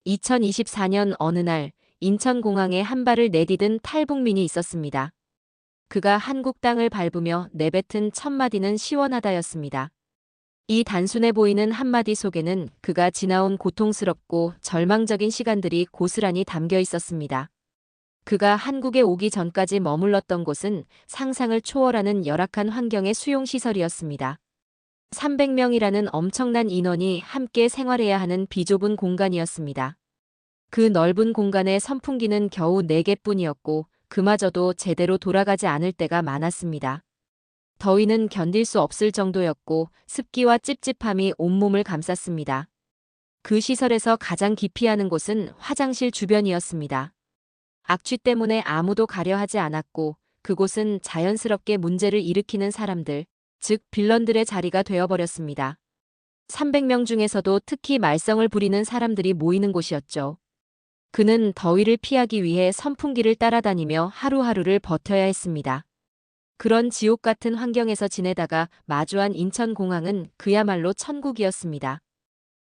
2024년 어느 날 인천공항에 한 발을 내디딘 탈북민이 있었습니다. 그가 한국 땅을 밟으며 내뱉은 첫 마디는 시원하다였습니다. 이 단순해 보이는 한마디 속에는 그가 지나온 고통스럽고 절망적인 시간들이 고스란히 담겨 있었습니다. 그가 한국에 오기 전까지 머물렀던 곳은 상상을 초월하는 열악한 환경의 수용시설이었습니다. 300명이라는 엄청난 인원이 함께 생활해야 하는 비좁은 공간이었습니다. 그 넓은 공간의 선풍기는 겨우 4개뿐이었고 그마저도 제대로 돌아가지 않을 때가 많았습니다. 더위는 견딜 수 없을 정도였고 습기와 찝찝함이 온몸을 감쌌습니다. 그 시설에서 가장 기피하는 곳은 화장실 주변이었습니다. 악취 때문에 아무도 가려 하지 않았고 그곳은 자연스럽게 문제를 일으키는 사람들, 즉 빌런들의 자리가 되어버렸습니다. 300명 중에서도 특히 말썽을 부리는 사람들이 모이는 곳이었죠. 그는 더위를 피하기 위해 선풍기를 따라다니며 하루하루를 버텨야 했습니다. 그런 지옥 같은 환경에서 지내다가 마주한 인천공항은 그야말로 천국이었습니다.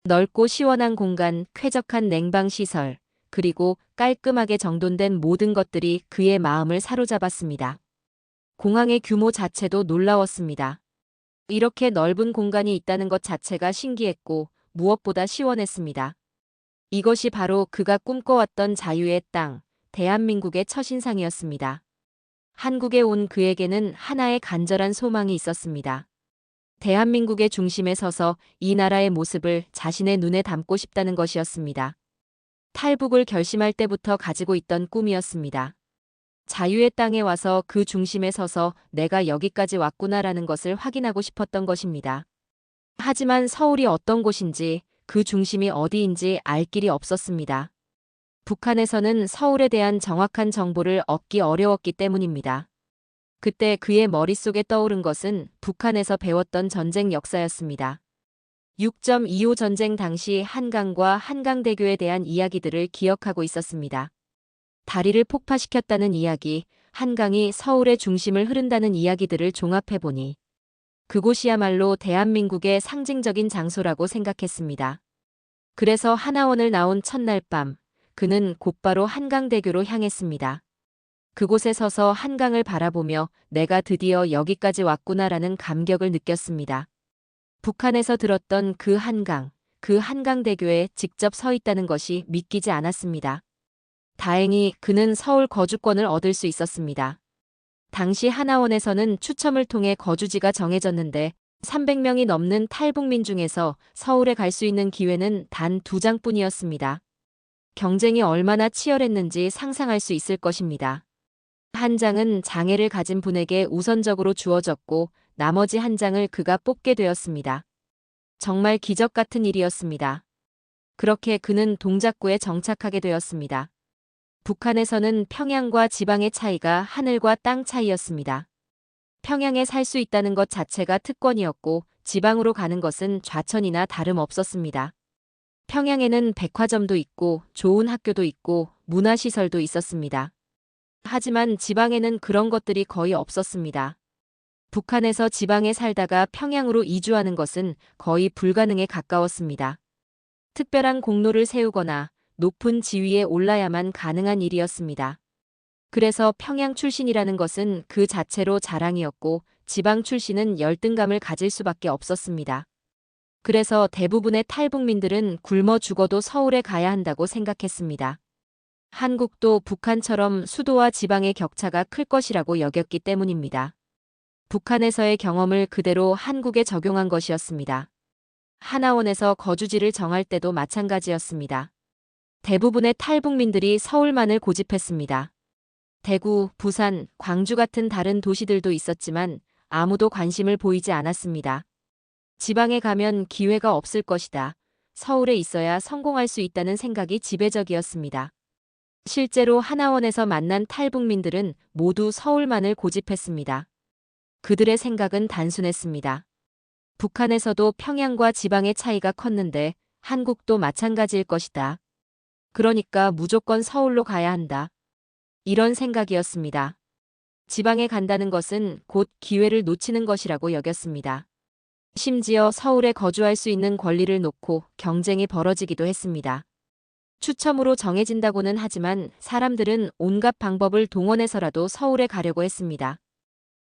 넓고 시원한 공간, 쾌적한 냉방시설, 그리고 깔끔하게 정돈된 모든 것들이 그의 마음을 사로잡았습니다. 공항의 규모 자체도 놀라웠습니다. 이렇게 넓은 공간이 있다는 것 자체가 신기했고 무엇보다 시원했습니다. 이것이 바로 그가 꿈꿔왔던 자유의 땅, 대한민국의 첫인상이었습니다. 한국에 온 그에게는 하나의 간절한 소망이 있었습니다. 대한민국의 중심에 서서 이 나라의 모습을 자신의 눈에 담고 싶다는 것이었습니다. 탈북을 결심할 때부터 가지고 있던 꿈이었습니다. 자유의 땅에 와서 그 중심에 서서 내가 여기까지 왔구나라는 것을 확인하고 싶었던 것입니다. 하지만 서울이 어떤 곳인지 그 중심이 어디인지 알 길이 없었습니다. 북한에서는 서울에 대한 정확한 정보를 얻기 어려웠기 때문입니다. 그때 그의 머릿속에 떠오른 것은 북한에서 배웠던 전쟁 역사였습니다. 6.25 전쟁 당시 한강과 한강대교에 대한 이야기들을 기억하고 있었습니다. 다리를 폭파시켰다는 이야기, 한강이 서울의 중심을 흐른다는 이야기들을 종합해보니 그곳이야말로 대한민국의 상징적인 장소라고 생각했습니다. 그래서 하나원을 나온 첫날 밤, 그는 곧바로 한강대교로 향했습니다. 그곳에 서서 한강을 바라보며 내가 드디어 여기까지 왔구나라는 감격을 느꼈습니다. 북한에서 들었던 그 한강대교에 직접 서 있다는 것이 믿기지 않았습니다. 다행히 그는 서울 거주권을 얻을 수 있었습니다. 당시 하나원에서는 추첨을 통해 거주지가 정해졌는데 300명이 넘는 탈북민 중에서 서울에 갈 수 있는 기회는 단 2장뿐이었습니다. 경쟁이 얼마나 치열했는지 상상할 수 있을 것입니다. 한 장은 장애를 가진 분에게 우선적으로 주어졌고 나머지 한 장을 그가 뽑게 되었습니다. 정말 기적 같은 일이었습니다. 그렇게 그는 동작구에 정착하게 되었습니다. 북한에서는 평양과 지방의 차이가 하늘과 땅 차이였습니다. 평양에 살 수 있다는 것 자체가 특권이었고 지방으로 가는 것은 좌천이나 다름없었습니다. 평양에는 백화점도 있고 좋은 학교도 있고 문화시설도 있었습니다. 하지만 지방에는 그런 것들이 거의 없었습니다. 북한에서 지방에 살다가 평양으로 이주하는 것은 거의 불가능에 가까웠습니다. 특별한 공로를 세우거나 높은 지위에 올라야만 가능한 일이었습니다. 그래서 평양 출신이라는 것은 그 자체로 자랑이었고 지방 출신은 열등감을 가질 수밖에 없었습니다. 그래서 대부분의 탈북민들은 굶어 죽어도 서울에 가야 한다고 생각했습니다. 한국도 북한처럼 수도와 지방의 격차가 클 것이라고 여겼기 때문입니다. 북한에서의 경험을 그대로 한국에 적용한 것이었습니다. 하나원에서 거주지를 정할 때도 마찬가지였습니다. 대부분의 탈북민들이 서울만을 고집했습니다. 대구, 부산, 광주 같은 다른 도시들도 있었지만 아무도 관심을 보이지 않았습니다. 지방에 가면 기회가 없을 것이다. 서울에 있어야 성공할 수 있다는 생각이 지배적이었습니다. 실제로 하나원에서 만난 탈북민들은 모두 서울만을 고집했습니다. 그들의 생각은 단순했습니다. 북한에서도 평양과 지방의 차이가 컸는데 한국도 마찬가지일 것이다. 그러니까 무조건 서울로 가야 한다. 이런 생각이었습니다. 지방에 간다는 것은 곧 기회를 놓치는 것이라고 여겼습니다. 심지어 서울에 거주할 수 있는 권리를 놓고 경쟁이 벌어지기도 했습니다. 추첨으로 정해진다고는 하지만 사람들은 온갖 방법을 동원해서라도 서울에 가려고 했습니다.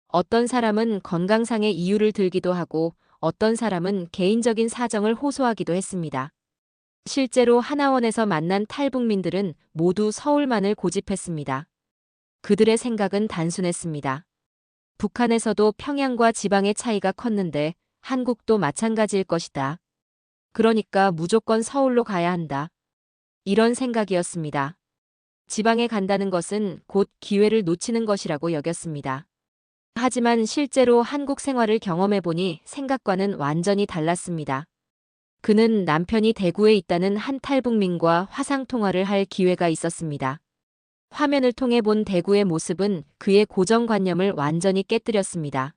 어떤 사람은 건강상의 이유를 들기도 하고 어떤 사람은 개인적인 사정을 호소하기도 했습니다. 실제로 하나원에서 만난 탈북민들은 모두 서울만을 고집했습니다. 그들의 생각은 단순했습니다. 북한에서도 평양과 지방의 차이가 컸는데 한국도 마찬가지일 것이다. 그러니까 무조건 서울로 가야 한다. 이런 생각이었습니다. 지방에 간다는 것은 곧 기회를 놓치는 것이라고 여겼습니다. 하지만 실제로 한국 생활을 경험해보니 생각과는 완전히 달랐습니다. 그는 남편이 대구에 있다는 한 탈북민과 화상통화를 할 기회가 있었습니다. 화면을 통해 본 대구의 모습은 그의 고정관념을 완전히 깨뜨렸습니다.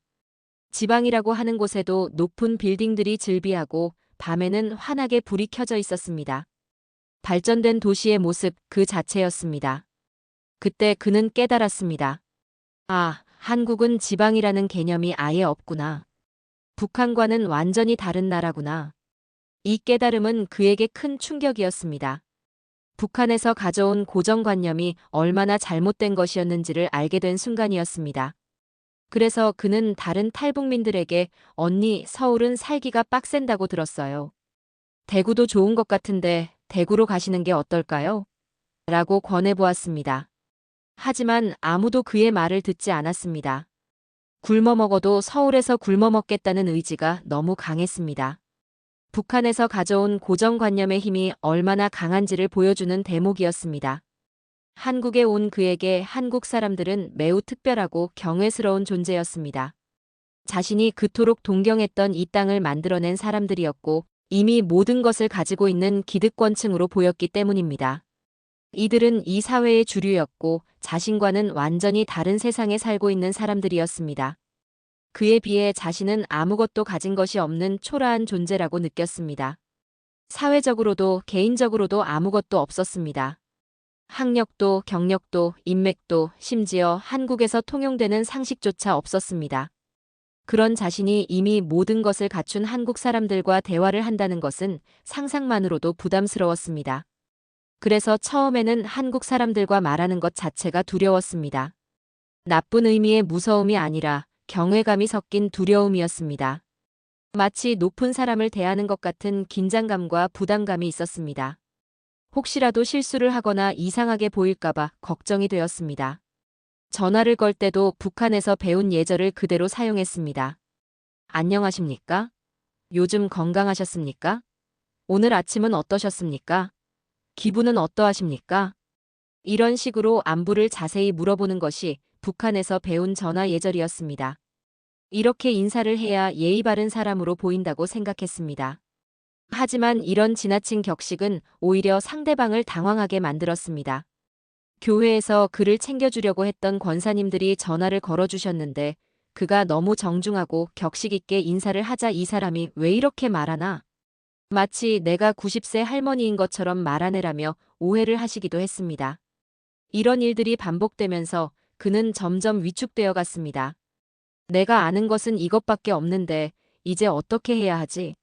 지방이라고 하는 곳에도 높은 빌딩들이 즐비하고 밤에는 환하게 불이 켜져 있었습니다. 발전된 도시의 모습 그 자체였습니다. 그때 그는 깨달았습니다. 아, 한국은 지방이라는 개념이 아예 없구나. 북한과는 완전히 다른 나라구나. 이 깨달음은 그에게 큰 충격이었습니다. 북한에서 가져온 고정관념이 얼마나 잘못된 것이었는지를 알게 된 순간이었습니다. 그래서 그는 다른 탈북민들에게 언니, 서울은 살기가 빡센다고 들었어요. 대구도 좋은 것 같은데 대구로 가시는 게 어떨까요? 라고 권해보았습니다. 하지만 아무도 그의 말을 듣지 않았습니다. 굶어 먹어도 서울에서 굶어 먹겠다는 의지가 너무 강했습니다. 북한에서 가져온 고정관념의 힘이 얼마나 강한지를 보여주는 대목이었습니다. 한국에 온 그에게 한국 사람들은 매우 특별하고 경외스러운 존재였습니다. 자신이 그토록 동경했던 이 땅을 만들어낸 사람들이었고 이미 모든 것을 가지고 있는 기득권층으로 보였기 때문입니다. 이들은 이 사회의 주류였고 자신과는 완전히 다른 세상에 살고 있는 사람들이었습니다. 그에 비해 자신은 아무것도 가진 것이 없는 초라한 존재라고 느꼈습니다. 사회적으로도 개인적으로도 아무것도 없었습니다. 학력도 경력도 인맥도 심지어 한국에서 통용되는 상식조차 없었습니다. 그런 자신이 이미 모든 것을 갖춘 한국 사람들과 대화를 한다는 것은 상상만으로도 부담스러웠습니다. 그래서 처음에는 한국 사람들과 말하는 것 자체가 두려웠습니다. 나쁜 의미의 무서움이 아니라 경외감이 섞인 두려움이었습니다. 마치 높은 사람을 대하는 것 같은 긴장감과 부담감이 있었습니다. 혹시라도 실수를 하거나 이상하게 보일까봐 걱정이 되었습니다. 전화를 걸 때도 북한에서 배운 예절을 그대로 사용했습니다. 안녕하십니까? 요즘 건강하셨습니까? 오늘 아침은 어떠셨습니까? 기분은 어떠하십니까? 이런 식으로 안부를 자세히 물어보는 것이 북한에서 배운 전화 예절이었습니다. 이렇게 인사를 해야 예의 바른 사람으로 보인다고 생각했습니다. 하지만 이런 지나친 격식은 오히려 상대방을 당황하게 만들었습니다. 교회에서 그를 챙겨주려고 했던 권사님들이 전화를 걸어주셨는데 그가 너무 정중하고 격식 있게 인사를 하자 이 사람이 왜 이렇게 말하나? 마치 내가 90세 할머니인 것처럼 말하네라며 오해를 하시기도 했습니다. 이런 일들이 반복되면서 그는 점점 위축되어 갔습니다. 내가 아는 것은 이것밖에 없는데 이제 어떻게 해야 하지?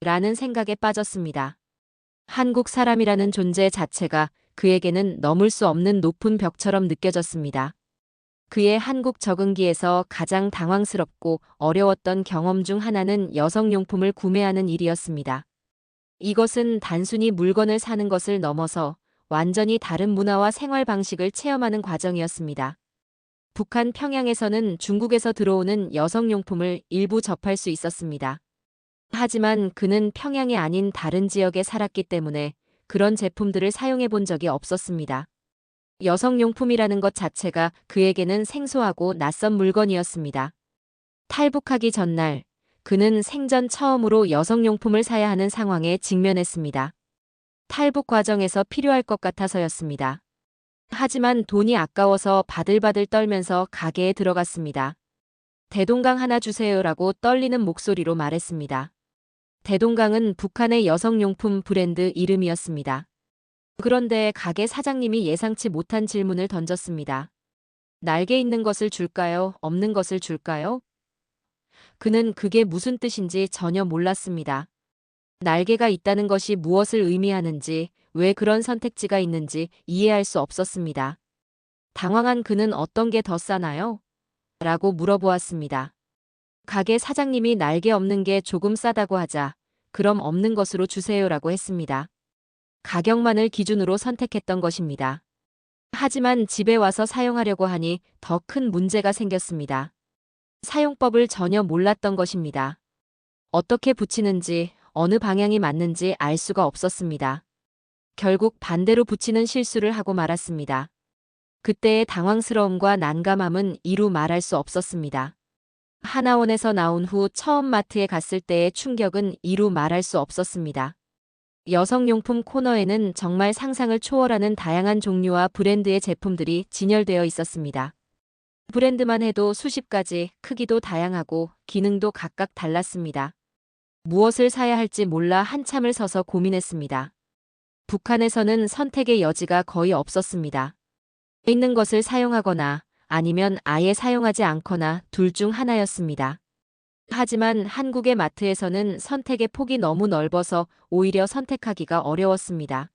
라는 생각에 빠졌습니다. 한국 사람이라는 존재 자체가 그에게는 넘을 수 없는 높은 벽처럼 느껴졌습니다. 그의 한국 적응기에서 가장 당황스럽고 어려웠던 경험 중 하나는 여성용품을 구매하는 일이었습니다. 이것은 단순히 물건을 사는 것을 넘어서 완전히 다른 문화와 생활 방식을 체험하는 과정이었습니다. 북한 평양에서는 중국에서 들어오는 여성용품을 일부 접할 수 있었습니다. 하지만 그는 평양이 아닌 다른 지역에 살았기 때문에 그런 제품들을 사용해 본 적이 없었습니다. 여성용품이라는 것 자체가 그에게는 생소하고 낯선 물건이었습니다. 탈북하기 전날 그는 생전 처음으로 여성용품을 사야 하는 상황에 직면했습니다. 탈북 과정에서 필요할 것 같아서였습니다. 하지만 돈이 아까워서 바들바들 떨면서 가게에 들어갔습니다. 대동강 하나 주세요라고 떨리는 목소리로 말했습니다. 대동강은 북한의 여성용품 브랜드 이름이었습니다. 그런데 가게 사장님이 예상치 못한 질문을 던졌습니다. 날개 있는 것을 줄까요? 없는 것을 줄까요? 그는 그게 무슨 뜻인지 전혀 몰랐습니다. 날개가 있다는 것이 무엇을 의미하는지, 왜 그런 선택지가 있는지 이해할 수 없었습니다. 당황한 그는 어떤 게 더 싸나요? 라고 물어보았습니다. 가게 사장님이 날개 없는 게 조금 싸다고 하자 그럼 없는 것으로 주세요라고 했습니다. 가격만을 기준으로 선택했던 것입니다. 하지만 집에 와서 사용하려고 하니 더 큰 문제가 생겼습니다. 사용법을 전혀 몰랐던 것입니다. 어떻게 붙이는지 어느 방향이 맞는지 알 수가 없었습니다. 결국 반대로 붙이는 실수를 하고 말았습니다. 그때의 당황스러움과 난감함은 이루 말할 수 없었습니다. 하나원에서 나온 후 처음 마트에 갔을 때의 충격은 이루 말할 수 없었습니다. 여성용품 코너에는 정말 상상을 초월하는 다양한 종류와 브랜드의 제품들이 진열되어 있었습니다. 브랜드만 해도 수십 가지, 크기도 다양하고 기능도 각각 달랐습니다. 무엇을 사야 할지 몰라 한참을 서서 고민했습니다. 북한에서는 선택의 여지가 거의 없었습니다. 있는 것을 사용하거나 아니면 아예 사용하지 않거나 둘 중 하나였습니다. 하지만 한국의 마트에서는 선택의 폭이 너무 넓어서 오히려 선택하기가 어려웠습니다.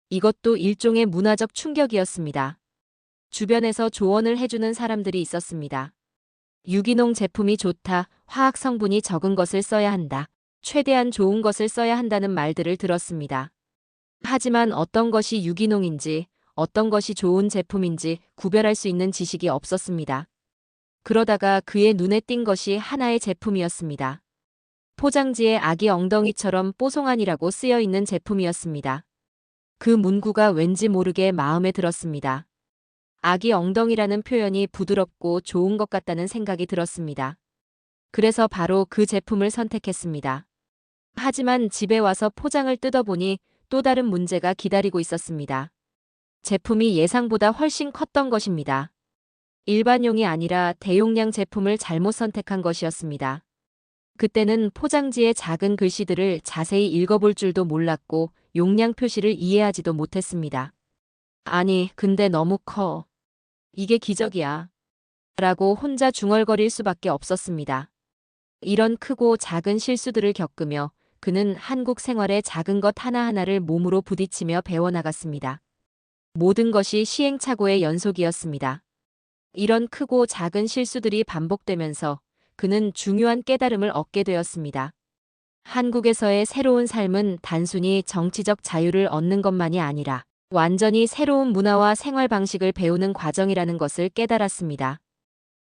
이것도 일종의 문화적 충격이었습니다. 주변에서 조언을 해주는 사람들이 있었습니다. 유기농 제품이 좋다, 화학 성분이 적은 것을 써야 한다, 최대한 좋은 것을 써야 한다는 말들을 들었습니다. 하지만 어떤 것이 유기농인지, 어떤 것이 좋은 제품인지 구별할 수 있는 지식이 없었습니다. 그러다가 그의 눈에 띈 것이 하나의 제품이었습니다. 포장지에 아기 엉덩이처럼 뽀송한이라고 쓰여 있는 제품이었습니다. 그 문구가 왠지 모르게 마음에 들었습니다. 아기 엉덩이라는 표현이 부드럽고 좋은 것 같다는 생각이 들었습니다. 그래서 바로 그 제품을 선택했습니다. 하지만 집에 와서 포장을 뜯어보니 또 다른 문제가 기다리고 있었습니다. 제품이 예상보다 훨씬 컸던 것입니다. 일반용이 아니라 대용량 제품을 잘못 선택한 것이었습니다. 그때는 포장지의 작은 글씨들을 자세히 읽어볼 줄도 몰랐고 용량 표시를 이해하지도 못했습니다. 아니, 근데 너무 커. 이게 기적이야. 라고 혼자 중얼거릴 수밖에 없었습니다. 이런 크고 작은 실수들을 겪으며 그는 한국 생활의 작은 것 하나하나를 몸으로 부딪히며 배워나갔습니다. 모든 것이 시행착오의 연속이었습니다. 이런 크고 작은 실수들이 반복되면서 그는 중요한 깨달음을 얻게 되었습니다. 한국에서의 새로운 삶은 단순히 정치적 자유를 얻는 것만이 아니라 완전히 새로운 문화와 생활 방식을 배우는 과정이라는 것을 깨달았습니다.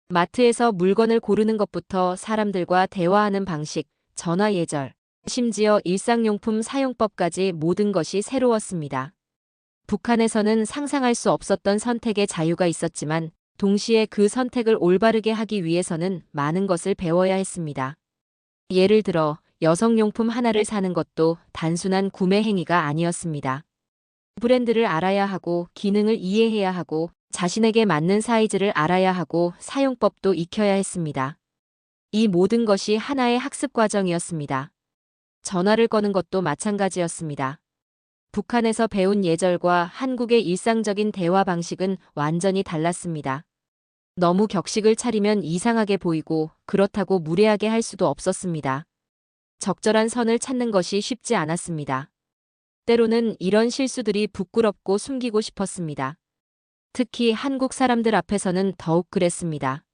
마트에서 물건을 고르는 것부터 사람들과 대화하는 방식, 전화 예절, 심지어 일상용품 사용법까지 모든 것이 새로웠습니다. 북한에서는 상상할 수 없었던 선택의 자유가 있었지만 동시에 그 선택을 올바르게 하기 위해서는 많은 것을 배워야 했습니다. 예를 들어 여성용품 하나를 사는 것도 단순한 구매 행위가 아니었습니다. 브랜드를 알아야 하고 기능을 이해해야 하고 자신에게 맞는 사이즈를 알아야 하고 사용법도 익혀야 했습니다. 이 모든 것이 하나의 학습 과정이었습니다. 전화를 거는 것도 마찬가지였습니다. 북한에서 배운 예절과 한국의 일상적인 대화 방식은 완전히 달랐습니다. 너무 격식을 차리면 이상하게 보이고 그렇다고 무례하게 할 수도 없었습니다. 적절한 선을 찾는 것이 쉽지 않았습니다. 때로는 이런 실수들이 부끄럽고 숨기고 싶었습니다. 특히 한국 사람들 앞에서는 더욱 그랬습니다.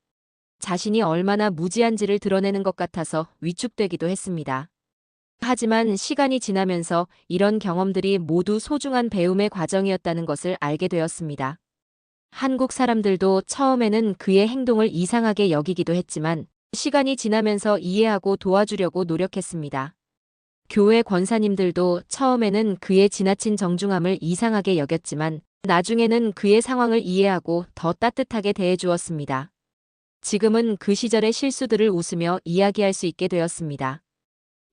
자신이 얼마나 무지한지를 드러내는 것 같아서 위축되기도 했습니다. 하지만 시간이 지나면서 이런 경험들이 모두 소중한 배움의 과정이었다는 것을 알게 되었습니다. 한국 사람들도 처음에는 그의 행동을 이상하게 여기기도 했지만 시간이 지나면서 이해하고 도와주려고 노력했습니다. 교회 권사님들도 처음에는 그의 지나친 정중함을 이상하게 여겼지만 나중에는 그의 상황을 이해하고 더 따뜻하게 대해주었습니다. 지금은 그 시절의 실수들을 웃으며 이야기할 수 있게 되었습니다.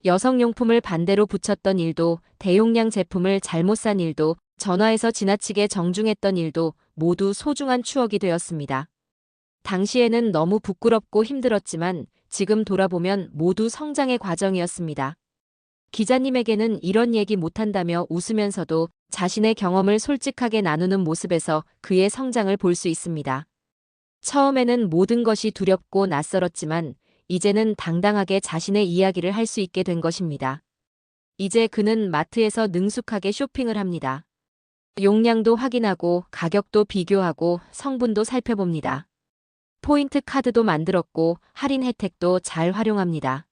여성용품을 반대로 붙였던 일도, 대용량 제품을 잘못 산 일도, 전화에서 지나치게 정중했던 일도 모두 소중한 추억이 되었습니다. 당시에는 너무 부끄럽고 힘들었지만 지금 돌아보면 모두 성장의 과정이었습니다. 기자님에게는 이런 얘기 못한다며 웃으면서도 자신의 경험을 솔직하게 나누는 모습에서 그의 성장을 볼 수 있습니다. 처음에는 모든 것이 두렵고 낯설었지만 이제는 당당하게 자신의 이야기를 할 수 있게 된 것입니다. 이제 그는 마트에서 능숙하게 쇼핑을 합니다. 용량도 확인하고 가격도 비교하고 성분도 살펴봅니다. 포인트 카드도 만들었고 할인 혜택도 잘 활용합니다.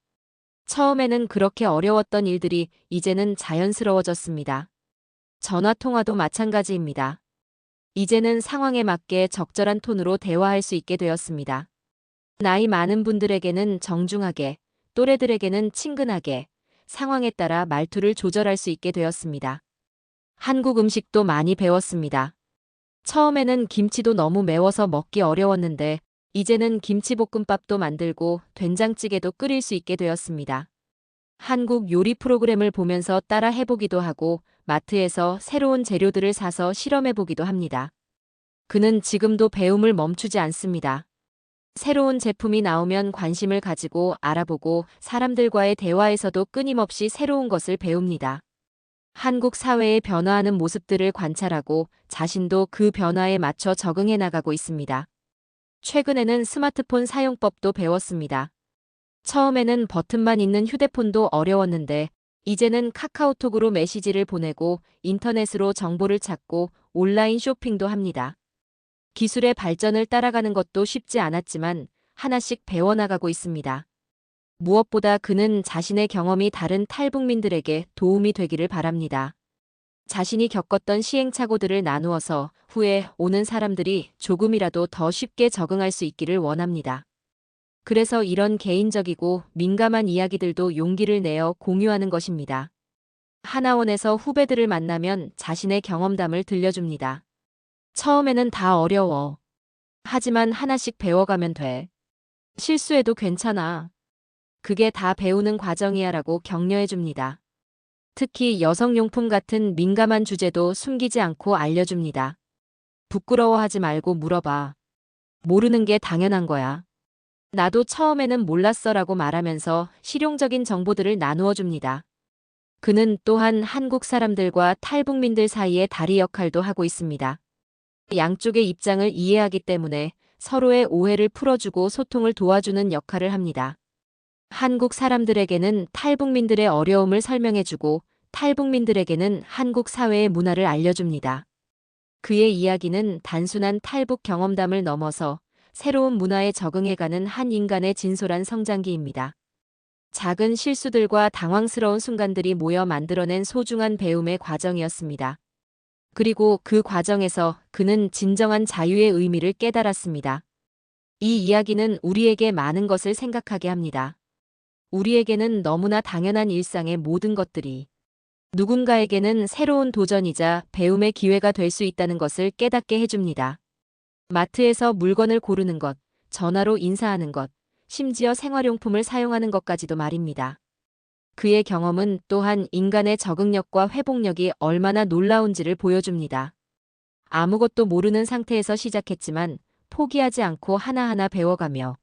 처음에는 그렇게 어려웠던 일들이 이제는 자연스러워졌습니다. 전화 통화도 마찬가지입니다. 이제는 상황에 맞게 적절한 톤으로 대화할 수 있게 되었습니다. 나이 많은 분들에게는 정중하게, 또래들에게는 친근하게, 상황에 따라 말투를 조절할 수 있게 되었습니다. 한국 음식도 많이 배웠습니다. 처음에는 김치도 너무 매워서 먹기 어려웠는데, 이제는 김치볶음밥도 만들고 된장찌개도 끓일 수 있게 되었습니다. 한국 요리 프로그램을 보면서 따라 해보기도 하고, 마트에서 새로운 재료들을 사서 실험해보기도 합니다. 그는 지금도 배움을 멈추지 않습니다. 새로운 제품이 나오면 관심을 가지고 알아보고 사람들과의 대화에서도 끊임없이 새로운 것을 배웁니다. 한국 사회의 변화하는 모습들을 관찰하고 자신도 그 변화에 맞춰 적응해 나가고 있습니다. 최근에는 스마트폰 사용법도 배웠습니다. 처음에는 버튼만 있는 휴대폰도 어려웠는데 이제는 카카오톡으로 메시지를 보내고 인터넷으로 정보를 찾고 온라인 쇼핑도 합니다. 기술의 발전을 따라가는 것도 쉽지 않았지만 하나씩 배워나가고 있습니다. 무엇보다 그는 자신의 경험이 다른 탈북민들에게 도움이 되기를 바랍니다. 자신이 겪었던 시행착오들을 나누어서 후에 오는 사람들이 조금이라도 더 쉽게 적응할 수 있기를 원합니다. 그래서 이런 개인적이고 민감한 이야기들도 용기를 내어 공유하는 것입니다. 하나원에서 후배들을 만나면 자신의 경험담을 들려줍니다. 처음에는 다 어려워. 하지만 하나씩 배워가면 돼. 실수해도 괜찮아. 그게 다 배우는 과정이야 라고 격려해줍니다. 특히 여성용품 같은 민감한 주제도 숨기지 않고 알려줍니다. 부끄러워하지 말고 물어봐. 모르는 게 당연한 거야. 나도 처음에는 몰랐어 라고 말하면서 실용적인 정보들을 나누어 줍니다. 그는 또한 한국 사람들과 탈북민들 사이의 다리 역할도 하고 있습니다. 양쪽의 입장을 이해하기 때문에 서로의 오해를 풀어주고 소통을 도와주는 역할을 합니다. 한국 사람들에게는 탈북민들의 어려움을 설명해주고 탈북민들에게는 한국 사회의 문화를 알려줍니다. 그의 이야기는 단순한 탈북 경험담을 넘어서 새로운 문화에 적응해가는 한 인간의 진솔한 성장기입니다. 작은 실수들과 당황스러운 순간들이 모여 만들어낸 소중한 배움의 과정이었습니다. 그리고 그 과정에서 그는 진정한 자유의 의미를 깨달았습니다. 이 이야기는 우리에게 많은 것을 생각하게 합니다. 우리에게는 너무나 당연한 일상의 모든 것들이 누군가에게는 새로운 도전이자 배움의 기회가 될 수 있다는 것을 깨닫게 해줍니다. 마트에서 물건을 고르는 것, 전화로 인사하는 것, 심지어 생활용품을 사용하는 것까지도 말입니다. 그의 경험은 또한 인간의 적응력과 회복력이 얼마나 놀라운지를 보여줍니다. 아무것도 모르는 상태에서 시작했지만 포기하지 않고 하나하나 배워가며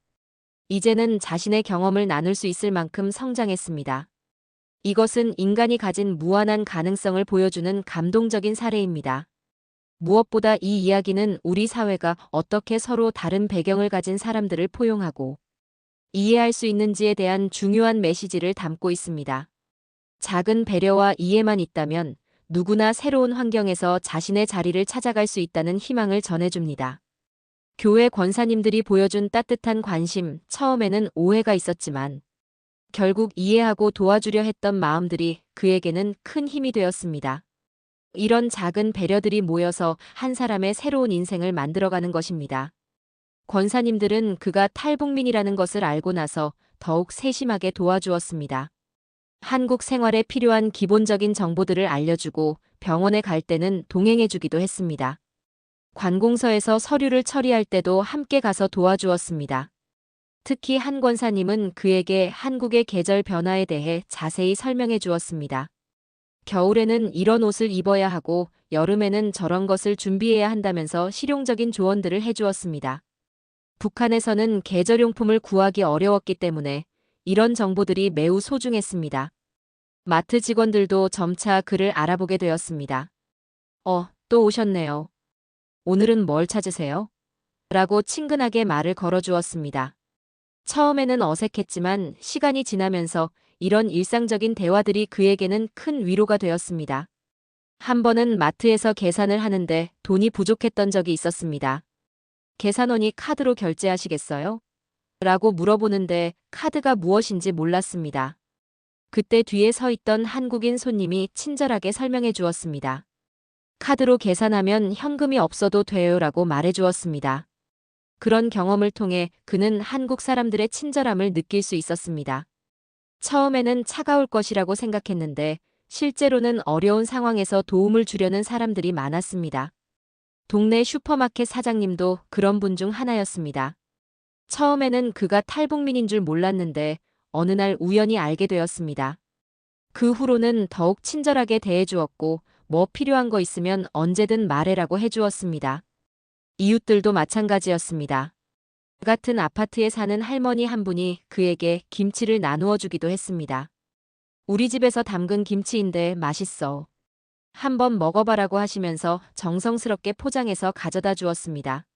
이제는 자신의 경험을 나눌 수 있을 만큼 성장했습니다. 이것은 인간이 가진 무한한 가능성을 보여주는 감동적인 사례입니다. 무엇보다 이 이야기는 우리 사회가 어떻게 서로 다른 배경을 가진 사람들을 포용하고 이해할 수 있는지에 대한 중요한 메시지를 담고 있습니다. 작은 배려와 이해만 있다면 누구나 새로운 환경에서 자신의 자리를 찾아갈 수 있다는 희망을 전해줍니다. 교회 권사님들이 보여준 따뜻한 관심, 처음에는 오해가 있었지만 결국 이해하고 도와주려 했던 마음들이 그에게는 큰 힘이 되었습니다. 이런 작은 배려들이 모여서 한 사람의 새로운 인생을 만들어가는 것입니다. 권사님들은 그가 탈북민이라는 것을 알고 나서 더욱 세심하게 도와주었습니다. 한국 생활에 필요한 기본적인 정보들을 알려주고 병원에 갈 때는 동행해주기도 했습니다. 관공서에서 서류를 처리할 때도 함께 가서 도와주었습니다. 특히 한 권사님은 그에게 한국의 계절 변화에 대해 자세히 설명해 주었습니다. 겨울에는 이런 옷을 입어야 하고 여름에는 저런 것을 준비해야 한다면서 실용적인 조언들을 해주었습니다. 북한에서는 계절용품을 구하기 어려웠기 때문에 이런 정보들이 매우 소중했습니다. 마트 직원들도 점차 그를 알아보게 되었습니다. 또 오셨네요. 오늘은 뭘 찾으세요? 라고 친근하게 말을 걸어주었습니다. 처음에는 어색했지만 시간이 지나면서 이런 일상적인 대화들이 그에게는 큰 위로가 되었습니다. 한 번은 마트에서 계산을 하는데 돈이 부족했던 적이 있었습니다. 계산원이 카드로 결제하시겠어요? 라고 물어보는데 카드가 무엇인지 몰랐습니다. 그때 뒤에 서 있던 한국인 손님이 친절하게 설명해 주었습니다. 카드로 계산하면 현금이 없어도 돼요라고 말해 주었습니다. 그런 경험을 통해 그는 한국 사람들의 친절함을 느낄 수 있었습니다. 처음에는 차가울 것이라고 생각했는데 실제로는 어려운 상황에서 도움을 주려는 사람들이 많았습니다. 동네 슈퍼마켓 사장님도 그런 분 중 하나였습니다. 처음에는 그가 탈북민인 줄 몰랐는데 어느 날 우연히 알게 되었습니다. 그 후로는 더욱 친절하게 대해주었고 뭐 필요한 거 있으면 언제든 말해라고 해주었습니다. 이웃들도 마찬가지였습니다. 같은 아파트에 사는 할머니 한 분이 그에게 김치를 나누어 주기도 했습니다. 우리 집에서 담근 김치인데 맛있어. 한번 먹어봐라고 하시면서 정성스럽게 포장해서 가져다 주었습니다.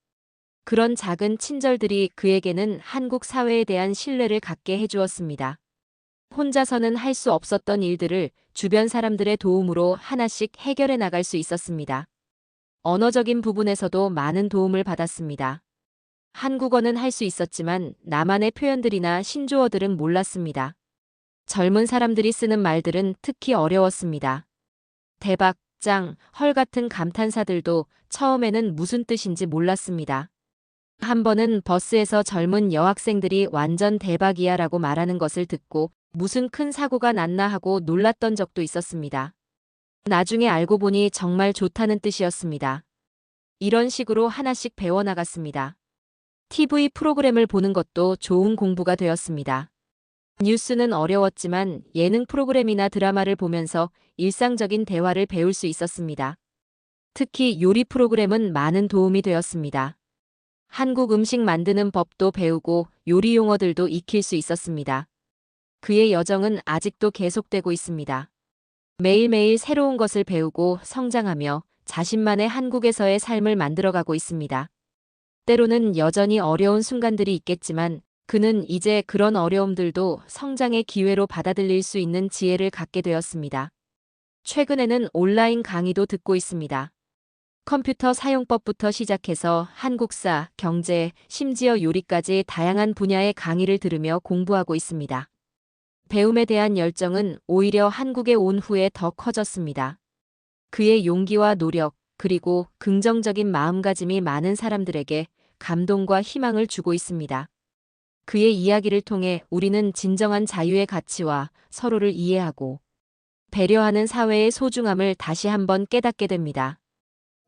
그런 작은 친절들이 그에게는 한국 사회에 대한 신뢰를 갖게 해주었습니다. 혼자서는 할 수 없었던 일들을 주변 사람들의 도움으로 하나씩 해결해 나갈 수 있었습니다. 언어적인 부분에서도 많은 도움을 받았습니다. 한국어는 할 수 있었지만 나만의 표현들이나 신조어들은 몰랐습니다. 젊은 사람들이 쓰는 말들은 특히 어려웠습니다. 대박, 짱, 헐 같은 감탄사들도 처음에는 무슨 뜻인지 몰랐습니다. 한 번은 버스에서 젊은 여학생들이 완전 대박이야 라고 말하는 것을 듣고 무슨 큰 사고가 났나 하고 놀랐던 적도 있었습니다. 나중에 알고 보니 정말 좋다는 뜻이었습니다. 이런 식으로 하나씩 배워나갔습니다. TV 프로그램을 보는 것도 좋은 공부가 되었습니다. 뉴스는 어려웠지만 예능 프로그램이나 드라마를 보면서 일상적인 대화를 배울 수 있었습니다. 특히 요리 프로그램은 많은 도움이 되었습니다. 한국 음식 만드는 법도 배우고 요리 용어들도 익힐 수 있었습니다. 그의 여정은 아직도 계속되고 있습니다. 매일매일 새로운 것을 배우고 성장하며 자신만의 한국에서의 삶을 만들어가고 있습니다. 때로는 여전히 어려운 순간들이 있겠지만 그는 이제 그런 어려움들도 성장의 기회로 받아들일 수 있는 지혜를 갖게 되었습니다. 최근에는 온라인 강의도 듣고 있습니다. 컴퓨터 사용법부터 시작해서 한국사, 경제, 심지어 요리까지 다양한 분야의 강의를 들으며 공부하고 있습니다. 배움에 대한 열정은 오히려 한국에 온 후에 더 커졌습니다. 그의 용기와 노력, 그리고 긍정적인 마음가짐이 많은 사람들에게 감동과 희망을 주고 있습니다. 그의 이야기를 통해 우리는 진정한 자유의 가치와 서로를 이해하고 배려하는 사회의 소중함을 다시 한번 깨닫게 됩니다.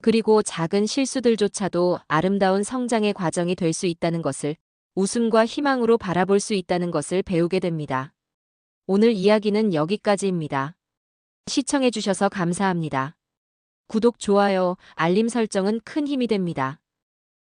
그리고 작은 실수들조차도 아름다운 성장의 과정이 될 수 있다는 것을, 웃음과 희망으로 바라볼 수 있다는 것을 배우게 됩니다. 오늘 이야기는 여기까지입니다. 시청해주셔서 감사합니다. 구독, 좋아요, 알림 설정은 큰 힘이 됩니다.